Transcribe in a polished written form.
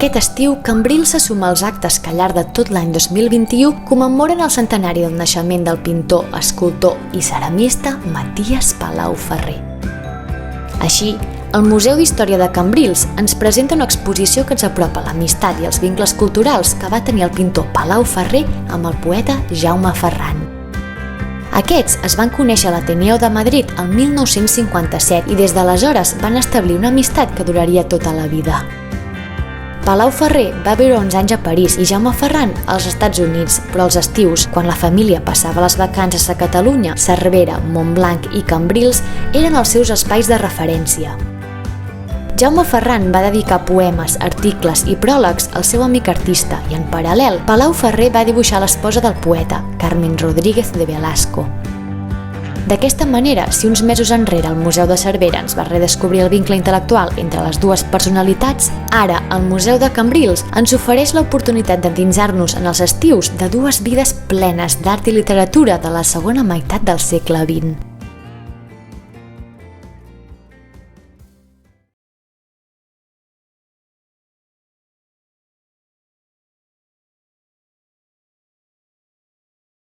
Aquest estiu, Cambrils se suma als actes que al llarg de tot l'any 2021 commemoren el centenari del naixement del pintor, escultor i ceramista Maties Palau Ferrer. Així, el Museu d'Història de Cambrils ens presenta una exposició que ens apropa l'amistat i els vincles culturals que va tenir el pintor Palau Ferrer amb el poeta Jaume Ferran. Aquests es van conèixer a l'Ateneo de Madrid el 1957 i des d'aleshores van establir una amistat que duraria tota la vida. Palau Ferrer va viure uns anys a París i Jaume Ferran als Estats Units, però als estius, quan la família passava les vacances a Catalunya, Cervera, Montblanc i Cambrils eren els seus espais de referència. Jaume Ferran va dedicar poemes, articles i pròlegs al seu amic artista i, en paral·lel, Palau Ferrer va dibuixar l'esposa del poeta, Carmen Rodríguez de Velasco. D'aquesta manera, si uns mesos enrere el Museu de Cervera ens va redescobrir el vincle intel·lectual entre les dues personalitats, ara el Museu de Cambrils ens ofereix l'oportunitat d'endinsar-nos en els estius de dues vides plenes d'art i literatura de la segona meitat del segle XX.